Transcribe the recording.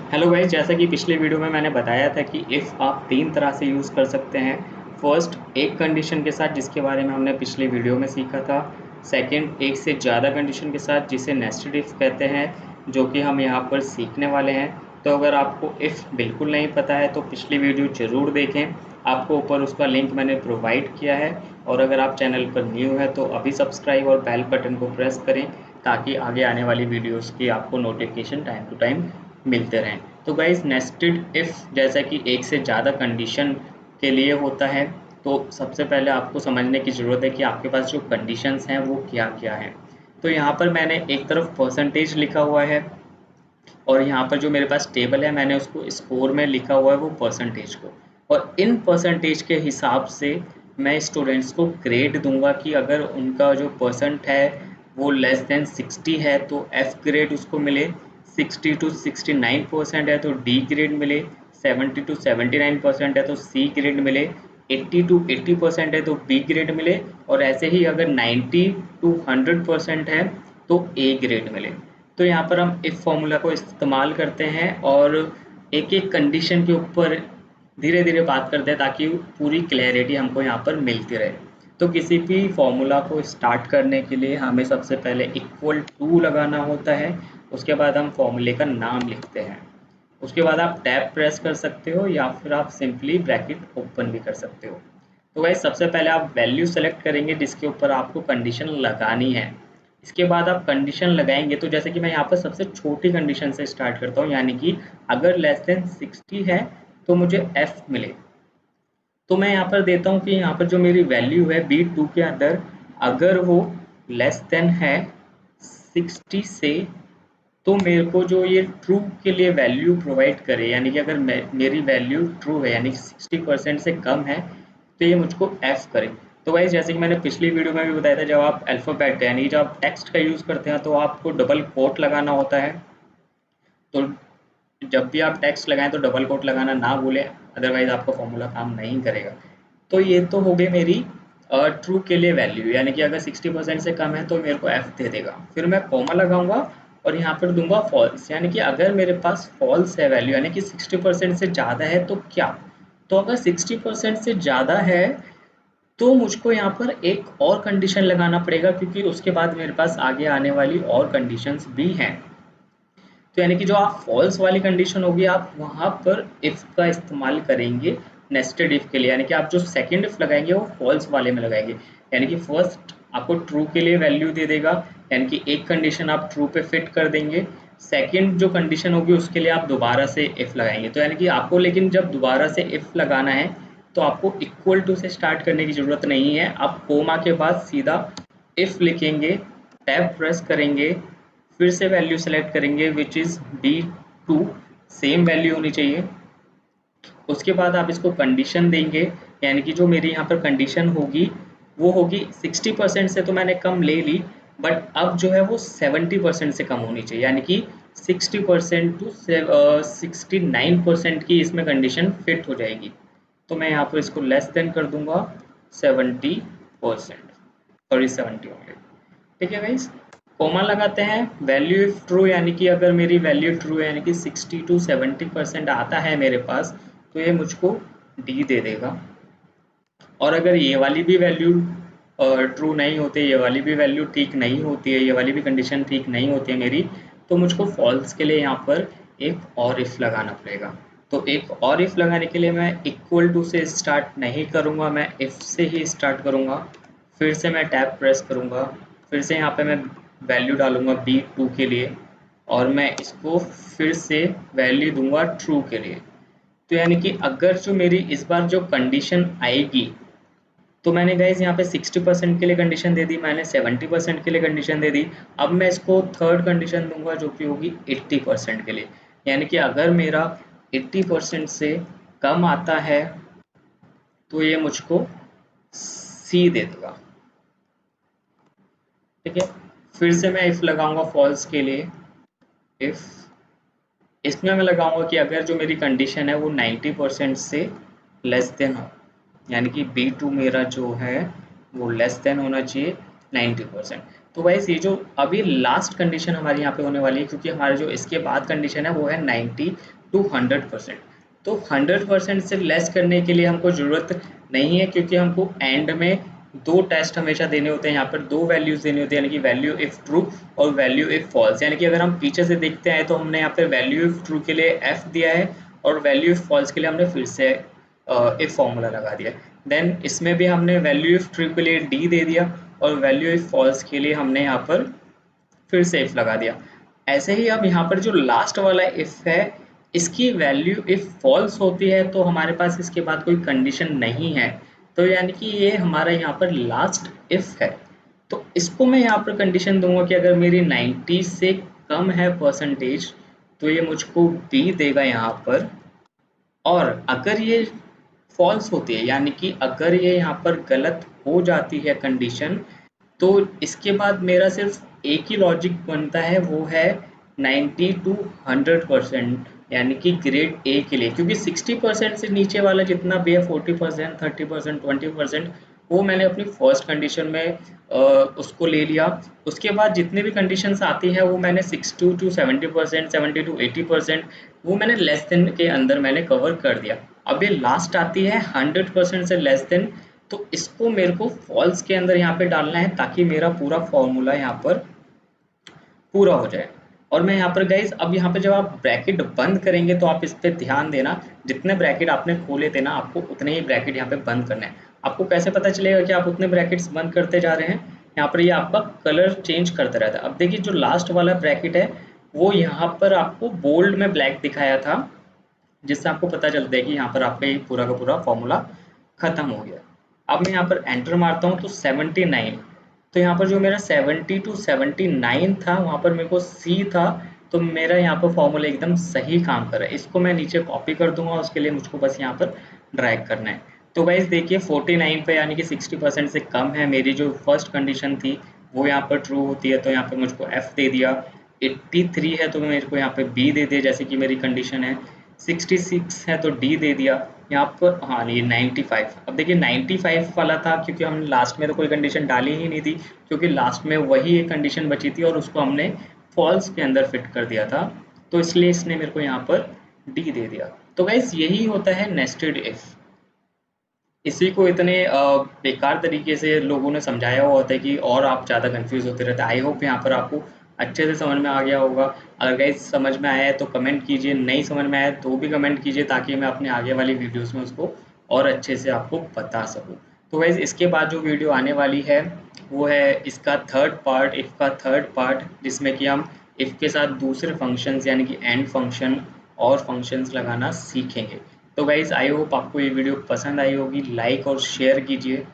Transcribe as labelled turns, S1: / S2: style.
S1: Hello guys, जैसा कि पिछले वीडियो में मैंने बताया था कि इफ़ आप तीन तरह से यूज़ कर सकते हैं। फर्स्ट, एक कंडीशन के साथ जिसके बारे में हमने पिछले वीडियो में सीखा था। सेकंड, एक से ज़्यादा कंडीशन के साथ जिसे नेस्टेड इफ़ कहते हैं, जो कि हम यहाँ पर सीखने वाले हैं। तो अगर आपको इफ़ बिल्कुल नहीं पता है तो पिछली वीडियो ज़रूर देखें, आपको ऊपर उसका लिंक मैंने प्रोवाइड किया है। और अगर आप चैनल पर न्यू है तो अभी सब्सक्राइब और बेल बटन को प्रेस करें ताकि आगे आने वाली वीडियोज़ की आपको नोटिफिकेशन टाइम टू टाइम मिलते रहें। तो गाइस, नेस्टेड इफ़ जैसा कि एक से ज़्यादा कंडीशन के लिए होता है, तो सबसे पहले आपको समझने की ज़रूरत है कि आपके पास जो कंडीशंस हैं वो क्या क्या हैं। तो यहाँ पर मैंने एक तरफ परसेंटेज लिखा हुआ है और यहाँ पर जो मेरे पास टेबल है मैंने उसको स्कोर में लिखा हुआ है वो परसेंटेज को। और इन परसेंटेज के हिसाब से मैं स्टूडेंट्स को ग्रेड दूंगा कि अगर उनका जो परसेंट है वो लेस देन 60 है तो एफ ग्रेड उसको मिले, 60 to 69% है तो डी ग्रेड मिले, 70 to 79% है तो सी ग्रेड मिले, 80 to 80% है तो बी ग्रेड मिले, और ऐसे ही अगर 90 to 100% है तो ए ग्रेड मिले। तो यहाँ पर हम इफ फॉर्मूला को इस्तेमाल करते हैं और एक एक कंडीशन के ऊपर धीरे धीरे बात करते हैं ताकि पूरी क्लैरिटी हमको यहाँ पर मिलती रहे। तो किसी भी फॉर्मूला को स्टार्ट करने के लिए हमें सबसे पहले इक्वल टू लगाना होता है। उसके बाद हम फॉर्मूले का नाम लिखते हैं। उसके बाद आप टैब प्रेस कर सकते हो या फिर आप सिंपली ब्रैकेट ओपन भी कर सकते हो। तो वैसे सबसे पहले आप वैल्यू सेलेक्ट करेंगे जिसके ऊपर आपको कंडीशन लगानी है। इसके बाद आप कंडीशन लगाएंगे तो जैसे कि मैं यहाँ पर सबसे छोटी कंडीशन से स्टार्ट करता हूँ, यानी कि अगर लेस देन 60 है तो मुझे एफ मिले। तो मैं यहाँ पर देता हूँ कि यहाँ पर जो मेरी वैल्यू है B2 के अंदर, अगर वो लेस देन है 60 से, तो मेरे को जो ये ट्रू के लिए वैल्यू प्रोवाइड करे, यानी कि अगर मेरी वैल्यू ट्रू है यानी कि 60% से कम है तो ये मुझको एफ करे। तो गाइस, जैसे कि मैंने पिछली वीडियो में भी बताया था, जब आप अल्फ़ाबेट यानी जब आप टेक्स्ट का यूज़ करते हैं तो आपको डबल कोट लगाना होता है। तो जब भी आप टेक्स्ट लगाएं तो डबल कोट लगाना ना भूलें, अदरवाइज आपका फॉर्मूला काम नहीं करेगा। तो ये तो हो गई मेरी ट्रू के लिए वैल्यू, यानी कि अगर 60% से कम है तो मेरे को एफ दे देगा। फिर मैं कॉमा लगाऊंगा और यहाँ पर दूंगा फॉल्स, यानी कि अगर मेरे पास फॉल्स है वैल्यू, यानी कि 60% से ज़्यादा है तो क्या। तो अगर 60% से ज़्यादा है तो मुझको यहाँ पर एक और कंडीशन लगाना पड़ेगा, क्योंकि उसके बाद मेरे पास आगे आने वाली और कंडीशंस भी हैं। तो यानी कि जो आप फॉल्स वाली कंडीशन होगी आप वहाँ पर इफ़ का इस्तेमाल करेंगे नेस्टेड इफ़ के लिए, यानी कि आप जो सेकंड इफ़ लगाएंगे वो फॉल्स वाले में लगाएंगे। यानी कि फर्स्ट आपको ट्रू के लिए वैल्यू दे देगा, यानी कि एक कंडीशन आप ट्रू पे फिट कर देंगे। सेकंड जो कंडीशन होगी उसके लिए आप दोबारा से इफ़ लगाएंगे। तो यानी कि आपको, लेकिन जब दोबारा से इफ़ लगाना है तो आपको इक्वल टू से स्टार्ट करने की ज़रूरत नहीं है। आप कोमा के बाद सीधा इफ़ लिखेंगे, टैब प्रेस करेंगे, फिर से वैल्यू सेलेक्ट करेंगे which is B2, same value होनी चाहिए। उसके बाद आप इसको कंडीशन देंगे, यानी कि जो मेरी यहाँ पर कंडीशन होगी वो होगी 60% से तो मैंने कम ले ली, बट अब जो है वो 70% से कम होनी चाहिए, यानी कि 60% टू 69% की इसमें कंडीशन फिट हो जाएगी। तो मैं यहाँ पर इसको लेस देन कर दूंगा 70%, सॉरी 70 ओनली। ठीक है गाइस, कोमा लगाते हैं, वैल्यू इफ ट्रू, यानी कि अगर मेरी वैल्यू ट्रू है यानी कि 60 to 70% आता है मेरे पास तो ये मुझको डी दे देगा। और अगर ये वाली भी वैल्यू ट्रू नहीं होती, ये वाली भी वैल्यू ठीक नहीं होती है, ये वाली भी कंडीशन ठीक नहीं होती है मेरी, तो मुझको फॉल्स के लिए यहाँ पर एक और इफ़ लगाना पड़ेगा। तो एक और इफ़ लगाने के लिए मैं इक्वल टू से स्टार्ट नहीं करूँगा, मैं इफ़ से ही स्टार्ट करूँगा। फिर से मैं टैब प्रेस करूँगा, फिर से यहाँ पे मैं वैल्यू डालूँगा B2 के लिए और मैं इसको फिर से वैल्यू दूँगा ट्रू के लिए। तो यानी कि अगर जो मेरी इस बार जो कंडीशन आएगी, तो मैंने गाइस यहाँ पे 60% के लिए कंडीशन दे दी, मैंने 70% के लिए कंडीशन दे दी। अब मैं इसको थर्ड कंडीशन दूंगा जो कि होगी 80% के लिए, यानी कि अगर मेरा 80% से कम आता है तो ये मुझको सी दे देगा। ठीक है, फिर से मैं इफ़ लगाऊंगा फॉल्स के लिए। इफ़ इसमें मैं लगाऊंगा कि अगर जो मेरी कंडीशन है वो 90% से लेस देन हो, यानी कि B2 मेरा जो है वो लेस देन होना चाहिए 90%। तो वैसे ये जो अभी लास्ट कंडीशन हमारी यहाँ पे होने वाली है, क्योंकि हमारा जो इसके बाद कंडीशन है वो है 90 टू 100%। तो 100% से लेस करने के लिए हमको ज़रूरत नहीं है, क्योंकि हमको एंड में दो टेस्ट हमेशा देने होते हैं, यहाँ पर दो वैल्यूज़ देनी होती है, यानी कि वैल्यू इफ़ ट्रू और वैल्यू इफ़ फॉल्स। यानी कि अगर हम पीछे से देखते हैं तो हमने यहाँ पर वैल्यू इफ़ ट्रू के लिए एफ दिया है और वैल्यू इफ़ फॉल्स के लिए हमने फिर से एक फॉर्मूला लगा दिया। देन इसमें भी हमने वैल्यू इफ़ ट्रू के लिए डी दे दिया और वैल्यू इफ़ फॉल्स के लिए हमने यहाँ पर फिर से इफ लगा दिया। ऐसे ही अब यहाँ पर जो लास्ट वाला इफ है, इसकी वैल्यू इफ फॉल्स होती है तो हमारे पास इसके बाद कोई कंडीशन नहीं है, तो यानी कि ये हमारा यहाँ पर लास्ट इफ है। तो इसको मैं यहाँ पर कंडीशन दूंगा कि अगर मेरी 90 से कम है परसेंटेज तो ये मुझको बी देगा यहाँ पर, और अगर ये फॉल्स होती है यानी कि अगर ये यहाँ पर गलत हो जाती है कंडीशन, तो इसके बाद मेरा सिर्फ एक ही लॉजिक बनता है, वो है 90 टू 100%, यानी कि ग्रेड ए के लिए। क्योंकि 60% से नीचे वाला जितना भी है 40%, 30%, 20%, वो मैंने अपनी फर्स्ट कंडीशन में उसको ले लिया। उसके बाद जितने भी कंडीशंस आती हैं वो मैंने 60 टू 70%, 70 टू 80%, वो मैंने लेस देन के अंदर मैंने कवर कर दिया। अब ये लास्ट आती है 100% से लेस देन, तो इसको मेरे को फॉल्स के अंदर यहाँ पे डालना है ताकि मेरा पूरा फॉर्मूला यहाँ पर पूरा हो जाए। और मैं यहाँ पर गाइज, अब यहाँ पे जब आप ब्रैकेट बंद करेंगे तो आप इस पर ध्यान देना, जितने ब्रैकेट आपने खोले थे ना आपको उतने ही ब्रैकेट यहाँ पे बंद करना है। आपको कैसे पता चलेगा कि आप उतने ब्रैकेट्स बंद करते जा रहे हैं? यहाँ पर ये आपका कलर चेंज करता रहता है। अब देखिए जो लास्ट वाला ब्रैकेट है वो यहाँ पर आपको बोल्ड में ब्लैक दिखाया था, जिससे आपको पता चलता है कि यहाँ पर आपका ये पूरा का पूरा फॉर्मूला खत्म हो गया। अब मैं यहाँ पर एंटर मारता हूँ तो 79, तो यहाँ पर जो मेरा 70 टू 79 था वहाँ पर मेरे को सी था, तो मेरा यहाँ पर फॉर्मूला एकदम सही काम कर रहा है। इसको मैं नीचे कॉपी कर दूंगा, उसके लिए मुझको बस यहाँ पर ड्रैग करना है। तो गाइस देखिए 49 पे यानी कि 60% से कम है, मेरी जो फर्स्ट कंडीशन थी वो यहाँ पर ट्रू होती है, तो यहाँ पे मुझको एफ दे दिया। 83 है तो मेरे को यहाँ पे बी दे दिया जैसे कि मेरी कंडीशन है। 66 है तो डी दे दिया यहाँ पर। हाँ ये 95, अब देखिए 95 वाला था क्योंकि हमने लास्ट में तो कोई कंडीशन डाली ही नहीं थी, क्योंकि लास्ट में वही एक कंडीशन बची थी और उसको हमने फॉल्स के अंदर फिट कर दिया था, तो इसलिए इसने मेरे को यहाँ पर डी दे दिया। तो गाइस यही होता है नेस्टेड इफ। इसी को इतने बेकार तरीके से लोगों ने समझाया हुआ होता है कि और आप ज़्यादा कंफ्यूज होते रहते हैं। आई होप यहाँ पर आपको अच्छे से समझ में आ गया होगा। अगर गाइस समझ में आया है तो कमेंट कीजिए, नहीं समझ में आया तो भी कमेंट कीजिए, ताकि मैं अपने आगे वाली वीडियोस में उसको और अच्छे से आपको बता सकूँ। तो गाइस इसके बाद जो वीडियो आने वाली है वो है इसका थर्ड पार्ट, इफ़ का थर्ड पार्ट, जिसमें कि हम इफ़ के साथ दूसरे फंक्शंस यानी कि एंड फंक्शन और फंक्शंस लगाना सीखेंगे। तो गाइज़ आई होप आपको ये वीडियो पसंद आई होगी, लाइक और शेयर कीजिए।